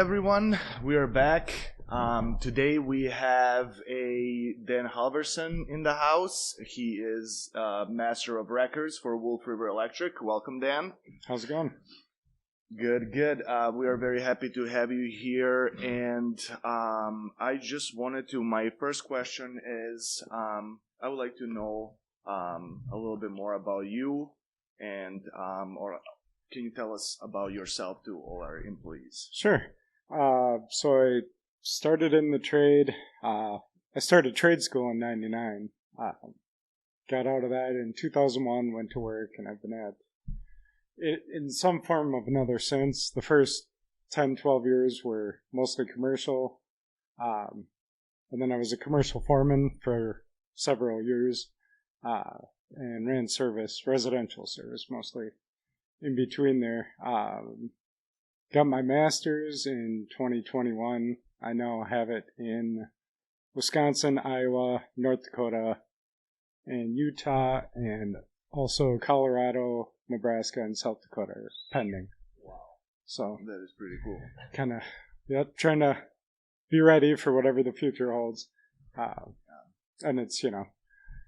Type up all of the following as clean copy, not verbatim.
everyone. We are back. Today we have a Dan Halvorsen in the house. He is Master of Records for Wolf River Electric. Welcome, Dan. How's it going? Good. We are very happy to have you here. And I just wanted to, my first question is, I would like to know a little bit more about you and, or can you tell us about yourself to all our employees? Sure. So I started in the trade. I started trade school in '99. Got out of that in 2001, went to work, and I've been at it in some form of another since. The first 10, 12 years were mostly commercial. And then I was a commercial foreman for several years and ran service, residential service mostly. In between there, got my master's in 2021. I now have it in Wisconsin, Iowa, North Dakota, and Utah, and also Colorado, Nebraska, and South Dakota are pending. Wow. So that is pretty cool. Kind of, trying to be ready for whatever the future holds. And it's,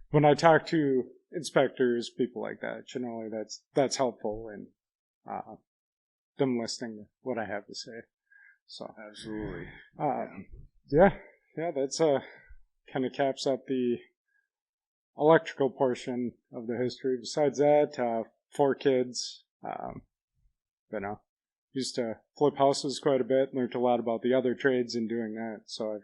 when I talk to inspectors, people like that, generally that's helpful in them listening to what I have to say. So absolutely. That's kind of caps up the electrical portion of the history. Besides that, 4 kids. Used to flip houses quite a bit. Learned a lot about the other trades in doing that. So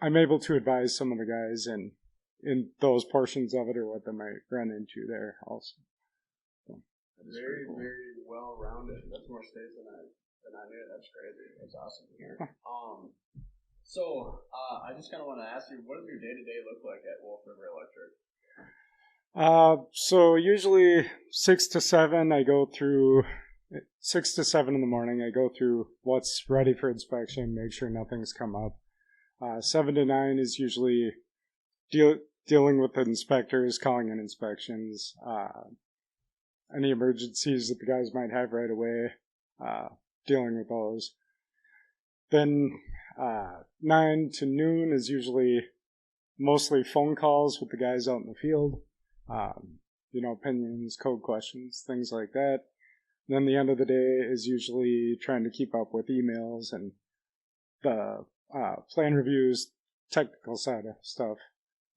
I'm able to advise some of the guys in those portions of it or what they might run into there also. So, very, very well-rounded. That's more states than I knew. That's crazy. That's awesome to hear. So I just kind of want to ask you, what does your day-to-day look like at Wolf River Electric? So usually 6 to 7, I go through 6 to 7 in the morning. I go through what's ready for inspection, make sure nothing's come up. 7 to 9 is usually dealing with the inspectors, calling in inspections, any emergencies that the guys might have right away, dealing with those. Then 9 to noon is usually mostly phone calls with the guys out in the field, opinions, code questions, things like that. Then the end of the day is usually trying to keep up with emails and the plan reviews, technical side of stuff.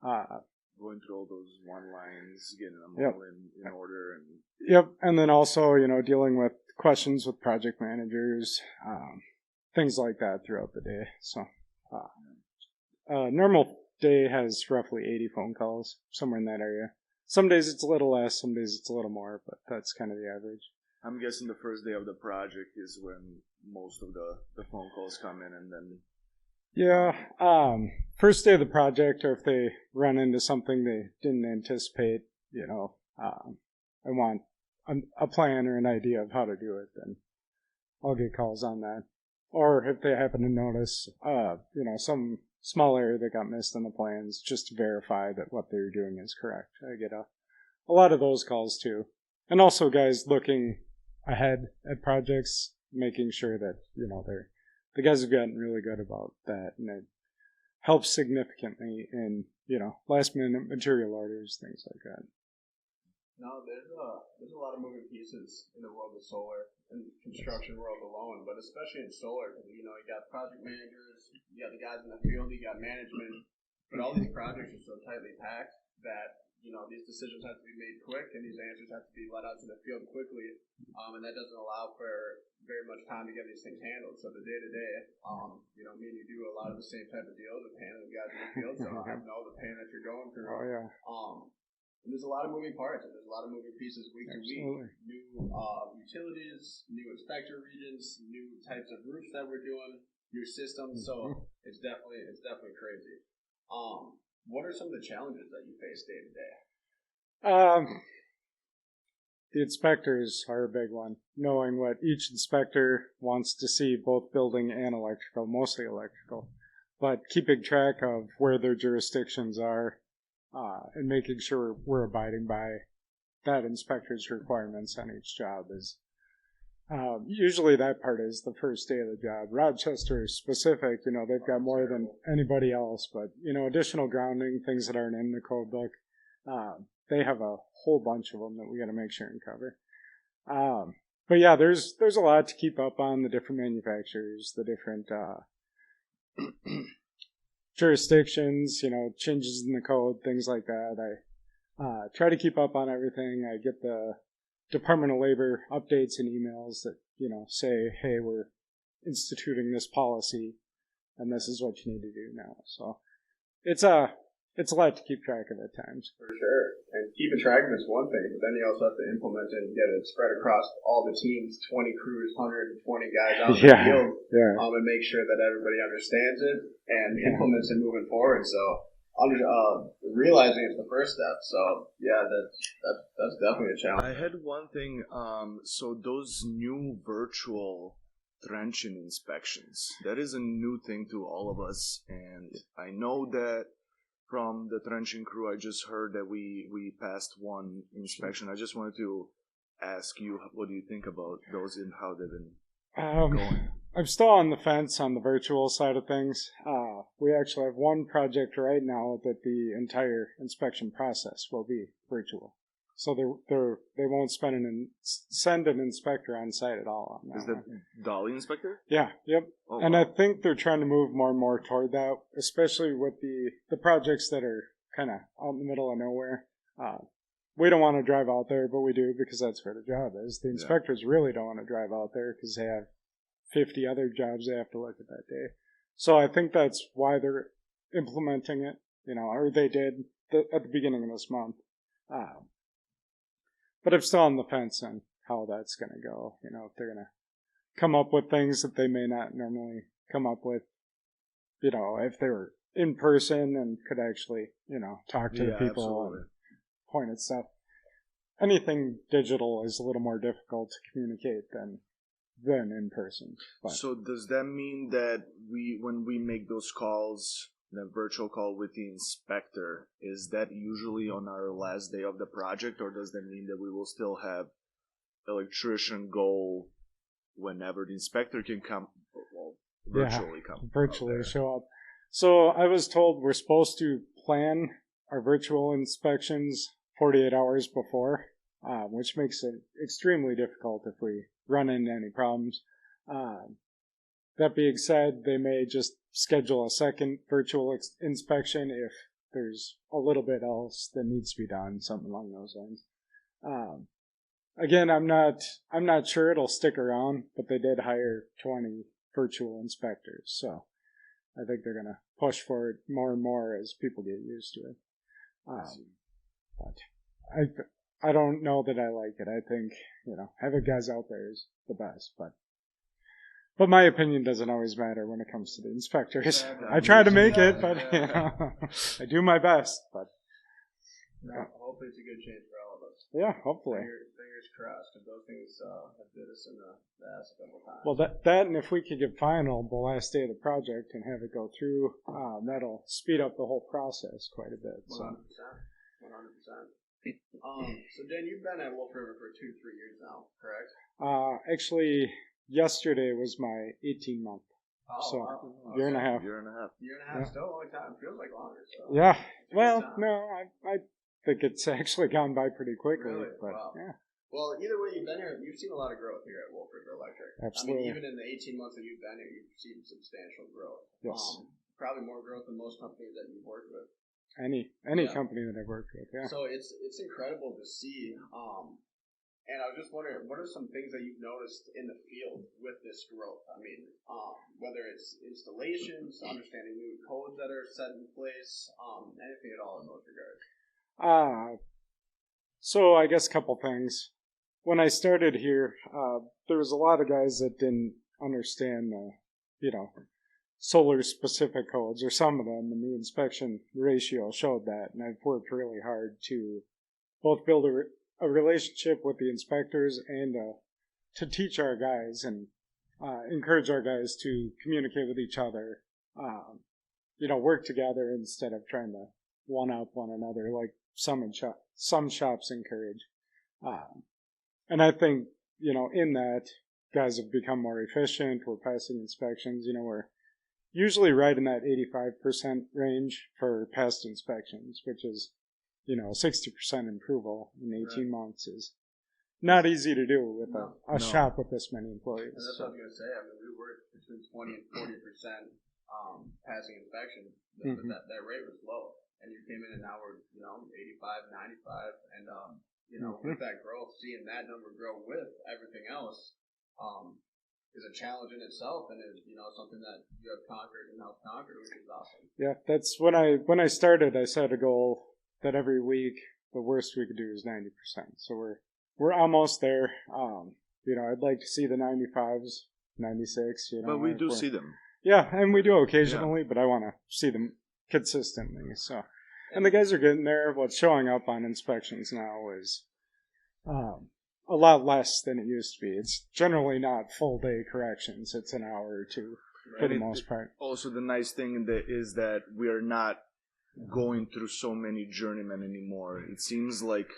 Going through all those one lines, getting them all in order. And then also, dealing with questions with project managers, things like that throughout the day. So, normal day has roughly 80 phone calls, somewhere in that area. Some days it's a little less, some days it's a little more, but that's kind of the average. I'm guessing the first day of the project is when most of the phone calls come in, and then... Yeah, first day of the project, or if they run into something they didn't anticipate, I want a plan or an idea of how to do it, then I'll get calls on that. Or if they happen to notice, some small area that got missed in the plans, just to verify that what they're doing is correct. I get a lot of those calls too. And also guys looking ahead at projects, making sure that, the guys have gotten really good about that, and it helps significantly in, last minute material orders, things like that. No, there's a lot of moving pieces in the world of solar and construction world alone, but especially in solar, because you got project managers, you got the guys in the field, you got management, but all these projects are so tightly packed that these decisions have to be made quick, and these answers have to be let out to the field quickly, and that doesn't allow for very much time to get these things handled. So the day-to-day, me and you do a lot of the same type of deals with handling guys in the field, so I know the pain that you're going through. Oh, yeah. And there's a lot of moving parts, and there's a lot of moving pieces week to week. New utilities, new inspector regions, new types of roofs that we're doing, new systems, so it's definitely crazy. What are some of the challenges that you face day to day? The inspectors are a big one. Knowing what each inspector wants to see, both building and electrical, mostly electrical, but keeping track of where their jurisdictions are, and making sure we're abiding by that inspector's requirements on each job is Usually that part is the first day of the job. Rochester specific, they've got more than anybody else, but, additional grounding, things that aren't in the code book, they have a whole bunch of them that we got to make sure and cover. But yeah, there's a lot to keep up on, the different manufacturers, the different jurisdictions, changes in the code, things like that. I try to keep up on everything. I get the Department of Labor updates and emails that, say, hey, we're instituting this policy and this is what you need to do now. So it's a lot to keep track of at times. For sure. And keeping track of it's one thing, but then you also have to implement it and get it spread across all the teams, 20 crews, 120 guys out in the field, and make sure that everybody understands it and implements it moving forward. So realizing it's the first step. So yeah, that's definitely a challenge. I had one thing. So those new virtual trenching inspections, that is a new thing to all of us, and I know that from the trenching crew, I just heard that we passed one inspection. I just wanted to ask you, what do you think about those and how they've been going? I'm still on the fence on the virtual side of things. We actually have one project right now that the entire inspection process will be virtual. So they won't send an inspector on site at all. On that. Is that dolly inspector? Yeah, yep. Oh, and wow. I think they're trying to move more and more toward that, especially with the projects that are kind of out in the middle of nowhere. We don't want to drive out there, but we do because that's where the job is. The inspectors really don't want to drive out there because they have 50 other jobs they have to look at that day. So I think that's why they're implementing it, or they did at the beginning of this month. But I'm still on the fence on how that's going to go. If they're going to come up with things that they may not normally come up with, if they were in person and could actually, talk to the people absolutely. And point at stuff. Anything digital is a little more difficult to communicate than in person. But. So does that mean that when we make those calls, the virtual call with the inspector, is that usually on our last day of the project, or does that mean that we will still have electrician go whenever the inspector can come, virtually come? Virtually show up. So I was told we're supposed to plan our virtual inspections 48 hours before, which makes it extremely difficult if we run into any problems. That being said, they may just schedule a second virtual inspection if there's a little bit else that needs to be done, something along those lines. Again, I'm not sure it'll stick around, but they did hire 20 virtual inspectors, so I think they're going to push for it more and more as people get used to it. But I don't know that I like it. I think, having guys out there is the best, but my opinion doesn't always matter when it comes to the inspectors. I try to make it, but I do my best. But hopefully it's a good change for all of us. Yeah, hopefully. Fingers crossed, because those things have bit us in the ass a couple times. Well, that and if we could get final the last day of the project and have it go through, that'll speed up the whole process quite a bit. 100%. 100%. So Dan, you've been at Wolf River for 2-3 years now, correct? Actually, yesterday was my 18-month. Oh, so wow. Year and a half. Year and a half, still a long time. Feels like longer. So. Yeah. Well, no, I think it's actually gone by pretty quickly. Really? But, wow. Yeah. Well, either way you've been here, you've seen a lot of growth here at Wolf River Electric. Absolutely. I mean, even in the 18 months that you've been here, you've seen substantial growth. Yes. Probably more growth than most companies that you've worked with. Any company that I've worked with, yeah. So it's incredible to see. And I was just wondering, what are some things that you've noticed in the field with this growth? I mean, whether it's installations, understanding new codes that are set in place, anything at all in those regards. So I guess a couple things. When I started here, there was a lot of guys that didn't understand solar specific codes, or some of them, and the inspection ratio showed that. And I've worked really hard to both build a relationship with the inspectors and to teach our guys and encourage our guys to communicate with each other, work together instead of trying to one-up one another like some shops encourage. And I think, in that, guys have become more efficient. We're passing inspections. We're usually right in that 85% range for past inspections, which is, 60% approval in 18 months is not easy to do with a shop with this many employees. And that's what I was going to say. I mean, we were between 20 and 40% passing inspection, but that rate was low. And you came in and now we're, 85, 95. And, with that growth, seeing that number grow with everything else is a challenge in itself and is, something that you have conquered and helped conquer, which is awesome. Yeah, that's when I started, I set a goal that every week the worst we could do is 90%. So we're almost there. I'd like to see the 95s, 96. But we do see them. Yeah, and we do occasionally, but I want to see them consistently. So, and the guys are getting there. What's showing up on inspections now is a lot less than it used to be. It's generally not full day corrections. It's an hour or two for the most part. Also, the nice thing is that we are not going through so many journeymen anymore. It seems like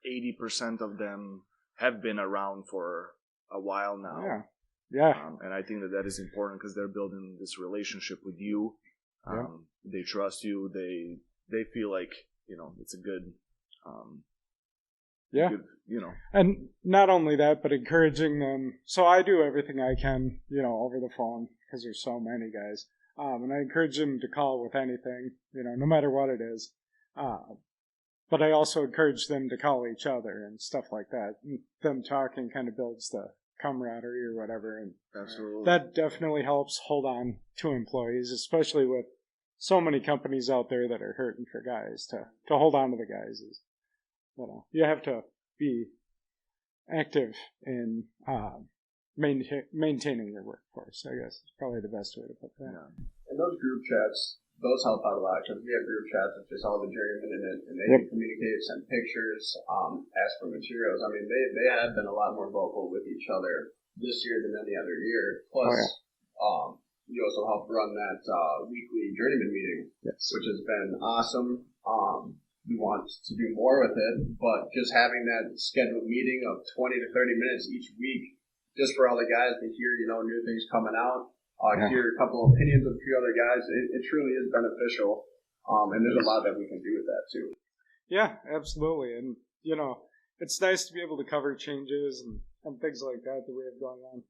80% of them have been around for a while now. Yeah. And I think that is important because they're building this relationship with you. They trust you. They feel like, it's a good, good, And not only that, but encouraging them. So I do everything I can, over the phone because there's so many guys. And I encourage them to call with anything, no matter what it is. But I also encourage them to call each other and stuff like that. And them talking kind of builds the camaraderie or whatever. And absolutely, that definitely helps hold on to employees, especially with so many companies out there that are hurting for guys. To hold on to the guys is, you have to be active in maintaining your workforce, I guess is probably the best way to put that. Yeah. And those group chats, those help out a lot because we have group chats with just all the journeymen in it, and they can communicate, send pictures, ask for materials. I mean, they have been a lot more vocal with each other this year than any other year. Plus, we also helped run that weekly journeyman meeting, which has been awesome. We want to do more with it, but just having that scheduled meeting of 20 to 30 minutes each week, just for all the guys to hear, new things coming out, hear a couple of opinions of a few other guys, it truly is beneficial. And there's a lot that we can do with that too. Yeah, absolutely. And, it's nice to be able to cover changes and things like that we have going on.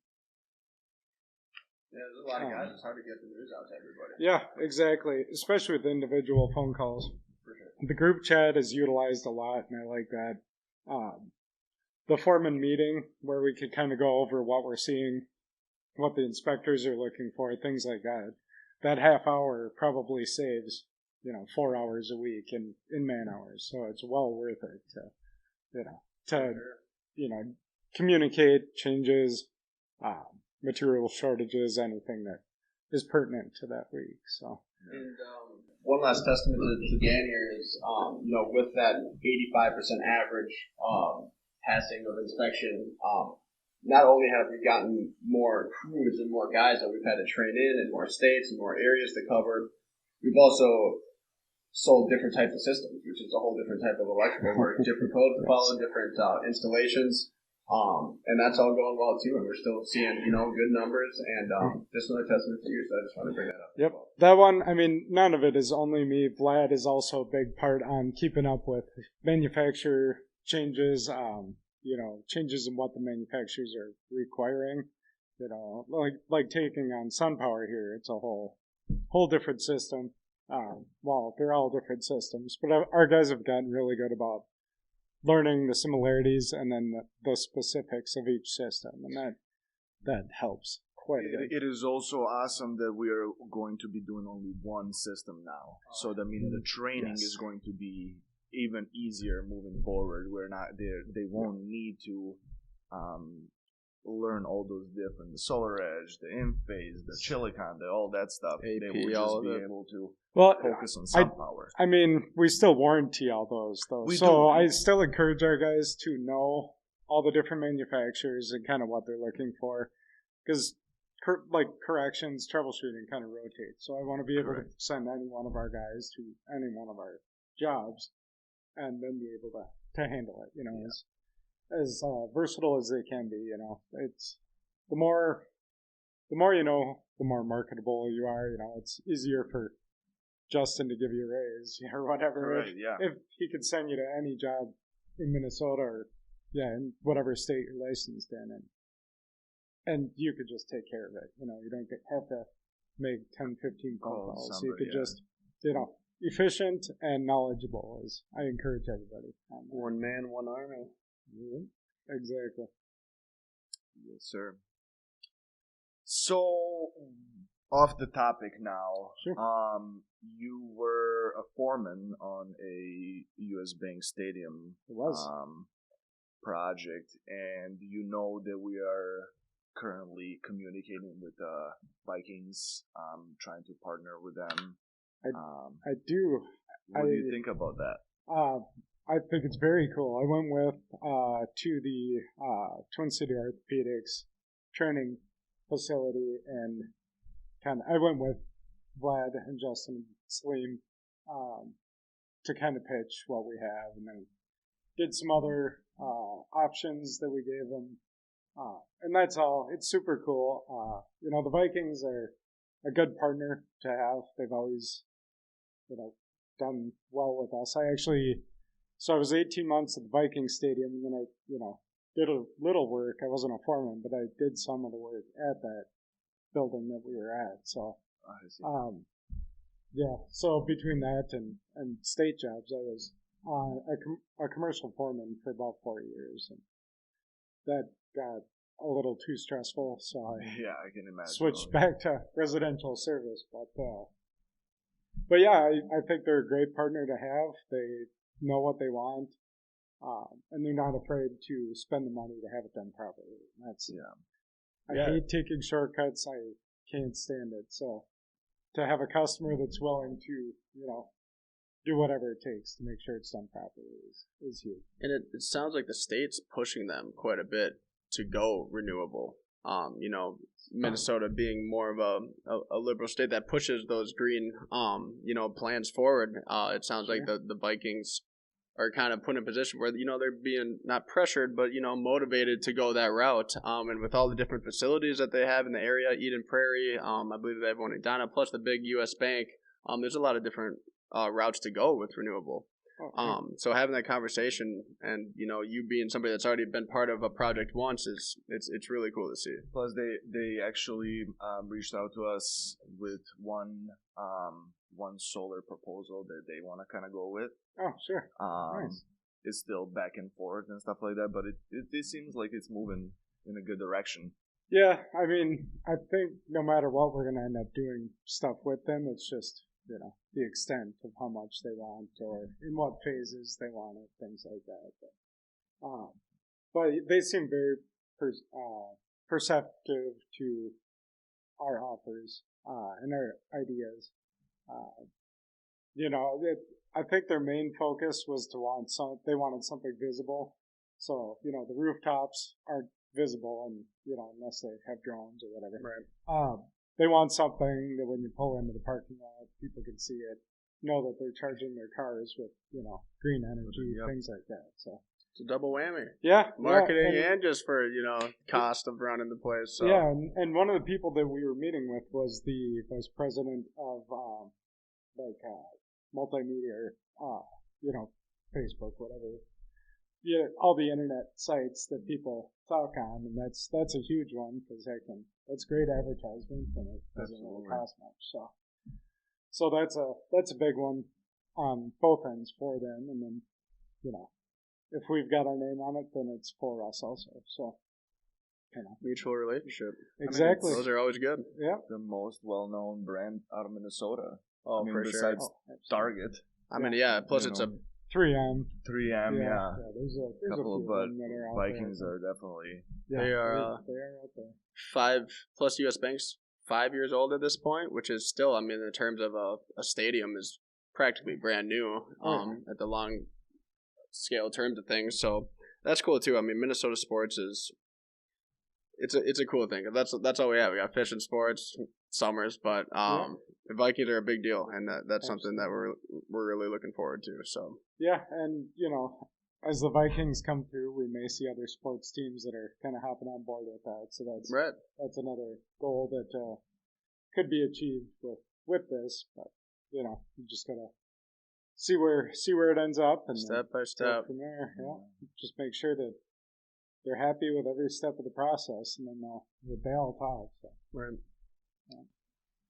Yeah, there's a lot of guys. It's hard to get the news out to everybody. Yeah, exactly. Especially with individual phone calls. For sure. The group chat is utilized a lot, and I like that. The foreman meeting, where we could kind of go over what we're seeing, what the inspectors are looking for, things like that. That half hour probably saves, 4 hours a week in man hours. So it's well worth it to communicate changes, material shortages, anything that is pertinent to that week. So. And one last testament to Dan here is, with that 85% average passing of inspection, not only have we gotten more crews and more guys that we've had to train in and more states and more areas to cover, we've also sold different types of systems, which is a whole different type of electrical work, different codes to follow, different installations. And that's all going well too, and we're still seeing, good numbers, and just another testament to you, so I just want to bring that up. Yep. That one, I mean, none of it is only me. Vlad is also a big part on keeping up with manufacturer changes, changes in what the manufacturers are requiring. Like taking on SunPower here, it's a whole different system. Well, they're all different systems, but our guys have gotten really good about learning the similarities and then the specifics of each system, and that helps quite a bit. It is also awesome that we are going to be doing only one system now, so that means the training is going to be even easier moving forward. We're not there; they won't need to learn all those different, the solar edge, the in-phase, the Chilicon, all that stuff. AP, they will just be able to focus on SunPower. I mean, we still warranty all those, though. So I still encourage our guys to know all the different manufacturers and kind of what they're looking for. Because, corrections, troubleshooting kind of rotates. So I want to be able to send any one of our guys to any one of our jobs and then be able to handle it, as versatile as they can be, it's the more you know, the more marketable you are. It's easier for Justin to give you a raise or whatever. Right, yeah. If he could send you to any job in Minnesota or in whatever state you're licensed in, and you could just take care of it. You don't have to make 10, 15 phone calls. So you could just, efficient and knowledgeable, as I encourage everybody. One man, one army. Yeah, exactly. Yes, sir. So, off the topic now. Sure. You were a foreman on a U.S. Bank Stadium. It was. Project, and you know that we are currently communicating with the Vikings, trying to partner with them. I do. What do you think about that? I think it's very cool. I went with to the Twin City Orthopedics training facility, and I went with Vlad and Justin and Salim to kind of pitch what we have, and then did some other options that we gave them, and that's all. It's super cool. The Vikings are a good partner to have. They've always, done well with us. So I was 18 months at the Viking Stadium, and then I, did a little work. I wasn't a foreman, but I did some of the work at that building that we were at. So, so between that and state jobs, I was a commercial foreman for about 4 years, and that got a little too stressful, so I can imagine. Switched back to residential service. But yeah, I think they're a great partner to have. They know what they want, and they're not afraid to spend the money to have it done properly. I hate taking shortcuts. I can't stand it. So to have a customer that's willing to, do whatever it takes to make sure it's done properly is huge. And it sounds like the state's pushing them quite a bit to go renewable. Minnesota being more of a liberal state that pushes those green, plans forward. It sounds like the Vikings are kind of put in a position where, they're being not pressured, but, motivated to go that route. And with all the different facilities that they have in the area, Eden Prairie, I believe they have one in Donna, plus the big U.S. Bank, there's a lot of different routes to go with renewable. So having that conversation and, you being somebody that's already been part of a project once it's really cool to see. Plus they actually reached out to us with one solar proposal that they want to kind of go with. Oh, sure. Nice. It's still back and forth and stuff like that, but it seems like it's moving in a good direction. Yeah, I mean, I think no matter what, we're going to end up doing stuff with them. It's just, the extent of how much they want or in what phases they want it, things like that. But they seem very perceptive to our offers and our ideas. I think their main focus was they wanted something visible. So, the rooftops aren't visible and, unless they have drones or whatever. Right. They want something that when you pull into the parking lot, people can see it, know that they're charging their cars with, green energy, things like that. So it's a double whammy. Yeah. Marketing and just for, cost of running the place. So. Yeah, and one of the people that we were meeting with was the vice president of, multimedia, Facebook, whatever. Yeah, all the internet sites that people talk on, and that's a huge one because that's great advertisement and it doesn't really cost much. So that's a big one on both ends for them, and then if we've got our name on it, then it's for us also. So mutual relationship. Exactly. Those are always good. Yeah. The most well-known brand out of Minnesota. Oh, for besides Target. Plus it's a 3M. 3M, yeah. There's a couple few but of them that are out Vikings there. are definitely. They are out there. 5+ U.S. banks, 5 years old at this point, which is still, in terms of a stadium, is practically brand new at the long scale terms of things. So that's cool too. Minnesota sports it's a cool thing. That's all we have. We got fishing sports, summers, but the Vikings are a big deal, and that's something that we're really looking forward to. So yeah, and as the Vikings come through, we may see other sports teams that are kind of hopping on board with that. So that's another goal that could be achieved with this. But you just gotta see where it ends up, and step by step from there. Yeah, just make sure that they're happy with every step of the process, and then they all talk. So. Right. Yeah.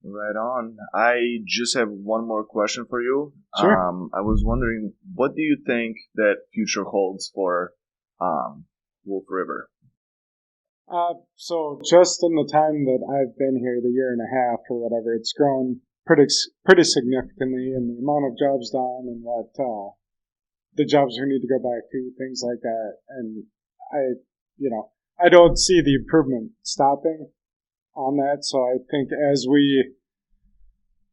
Right on. I just have one more question for you. Sure. I was wondering, what do you think that future holds for Wolf River? So just in the time that I've been here, the year and a half or whatever, it's grown pretty significantly in the amount of jobs done and what the jobs we need to go back to, things like that. And I don't see the improvement stopping on that. So I think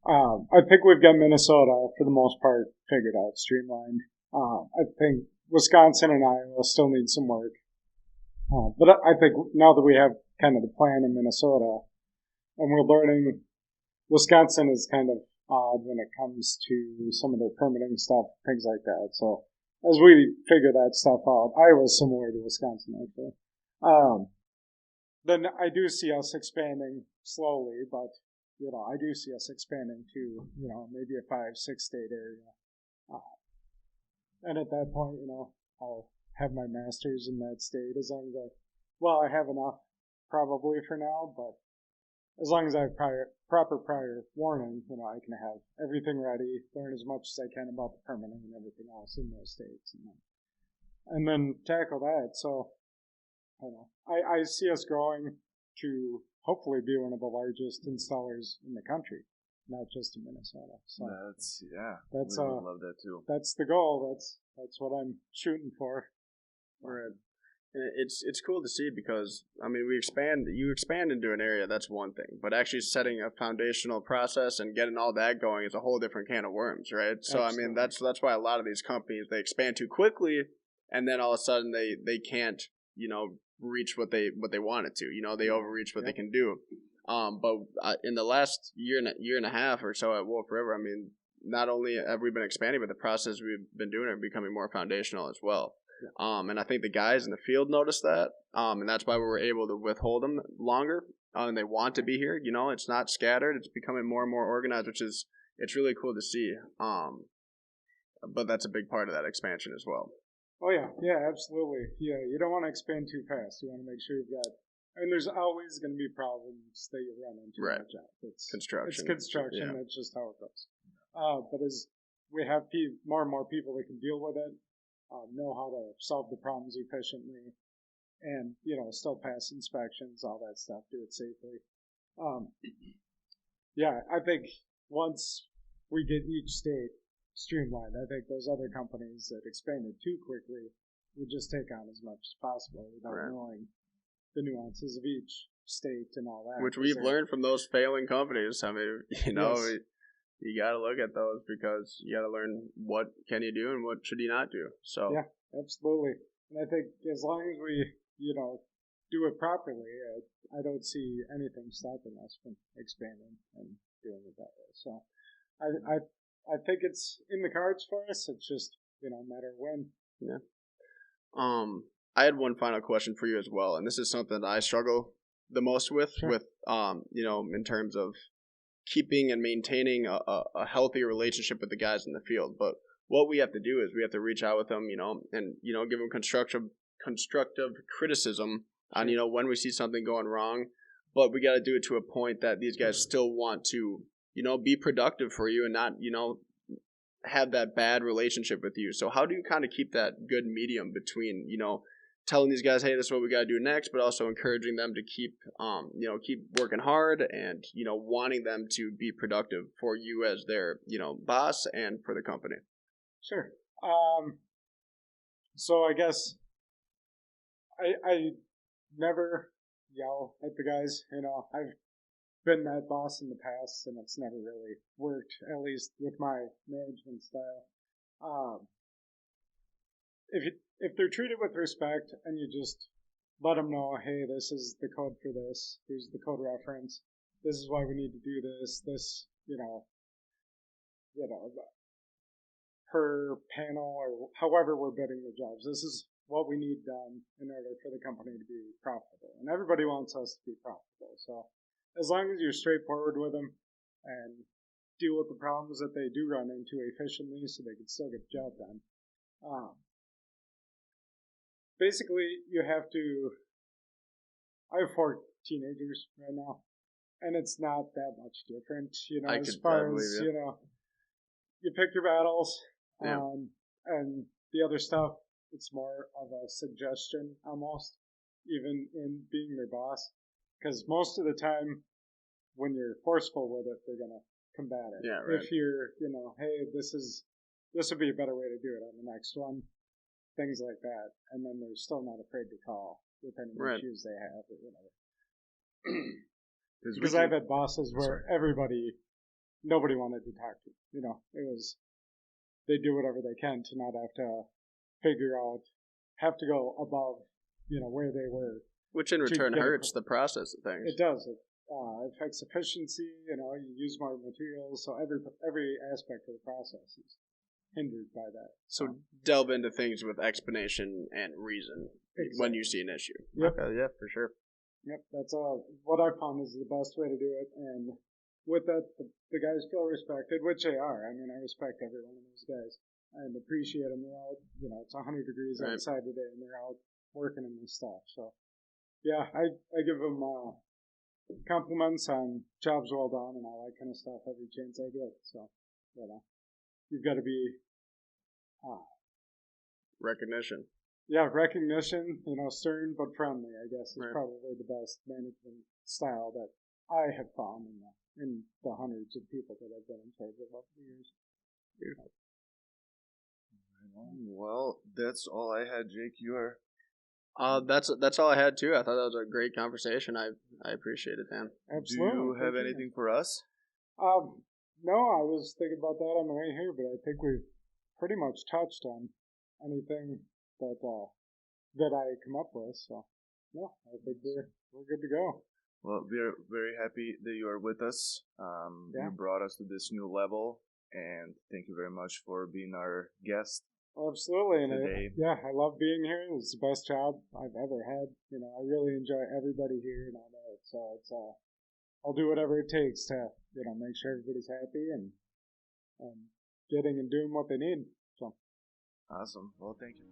I think we've got Minnesota for the most part figured out, streamlined. I think Wisconsin and Iowa still need some work. But I think now that we have kind of the plan in Minnesota and we're learning, Wisconsin is kind of odd when it comes to some of their permitting stuff, things like that. So as we figure that stuff out, Iowa's similar to Wisconsin, actually. Then I do see us expanding slowly, but I do see us expanding to maybe a 5-6 state area, and at that point, I'll have my master's in that state as long as I have enough probably for now, but as long as I have proper prior warning, I can have everything ready, learn as much as I can about the permitting and everything else in those states, and then tackle that. So I see us growing to hopefully be one of the largest installers in the country, not just in Minnesota. So that's I love that too. That's the goal. That's what I'm shooting for. Right. It's cool to see because you expand into an area, that's one thing, but actually setting a foundational process and getting all that going is a whole different can of worms, right? So Absolutely. that's why a lot of these companies, they expand too quickly, and then all of a sudden they can't reach what they wanted to. They overreach what they can do. But in the last year and a half or so at Wolf River, not only have we been expanding, but the process we've been doing are becoming more foundational as well. And I think the guys in the field noticed that, and that's why we were able to withhold them longer, and they want to be here. It's not scattered; it's becoming more and more organized, it's really cool to see. But that's a big part of that expansion as well. Oh yeah, absolutely. Yeah, you don't want to expand too fast. You want to make sure you've got. There's always going to be problems that you run into in a job. It's construction. It's construction. Yeah. That's just how it goes. But as we have more and more people that can deal with it, know how to solve the problems efficiently, and still pass inspections, all that stuff, do it safely. I think once we get each state streamlined, I think those other companies that expanded too quickly would just take on as much as possible without knowing the nuances of each state and all that. Which we've learned from those failing companies. Yes. You got to look at those because you got to learn what can you do and what should you not do. So yeah, absolutely. And I think as long as we, do it properly, I don't see anything stopping us from expanding and doing it that way. So I think it's in the cards for us. It's just, a matter of when. Yeah. I had one final question for you as well, and this is something that I struggle the most with, Sure. In terms of keeping and maintaining a healthy relationship with the guys in the field. But what we have to do is we have to reach out with them, and give them constructive criticism on when we see something going wrong. But we got to do it to a point that these guys still want to be productive for you and not have that bad relationship with you. So how do you kind of keep that good medium between telling these guys, hey, this is what we got to do next, but also encouraging them to keep working hard and wanting them to be productive for you as their boss and for the company? Sure. So I guess I never yell at the guys. I've been that boss in the past, and it's never really worked, at least with my management style. If they're treated with respect and you just let them know, hey, this is the code for this, here's the code reference, this is why we need to do this, per panel or however we're bidding the jobs. This is what we need done in order for the company to be profitable. And everybody wants us to be profitable. So as long as you're straightforward with them and deal with the problems that they do run into efficiently so they can still get the job done. Basically, you have to. I have 4 teenagers right now, and it's not that much different, as far as, you pick your battles, and the other stuff, it's more of a suggestion almost, even in being their boss, because most of the time, when you're forceful with it, they're going to combat it. Yeah, right. If you're, hey, this would be a better way to do it on the next one, things like that, and then they're still not afraid to call with any issues they have or whatever. Because I've had bosses where nobody wanted to talk to. It was, they do whatever they can to not have to have to go above, where they were. Which in return hurts the process of things. It does. It affects efficiency. You use more materials, so every aspect of the process is hindered by that. So delve into things with explanation and reason when you see an issue. Yep. Okay, yeah, for sure. Yep, that's what I found is the best way to do it. And with that, the guys feel respected, which they are. I mean, I respect every one of those guys and appreciate them. They're out, it's 100 degrees outside today, and they're out working in this stuff. So, yeah, I give them compliments on jobs well done and all that kind of stuff every chance I get. So, you've got to be recognition. Yeah, recognition, stern but friendly, I guess, is probably the best management style that I have found in the hundreds of people that I've been in charge of over the years. Beautiful. Well, that's all I had, Jake. You are. That's all I had too. I thought that was a great conversation. I appreciate it, Dan. Absolutely. Do you have anything for us? No, I was thinking about that on the way here, but I think we've pretty much touched on anything that I come up with. So, yeah, I think we're good to go. Well, we're very happy that you are with us. You brought us to this new level, and thank you very much for being our guest. Absolutely, and I love being here. It's the best job I've ever had. I really enjoy everybody here and all that. So it's I'll do whatever it takes to make sure everybody's happy and getting and doing what they need. So awesome. Well, thank you.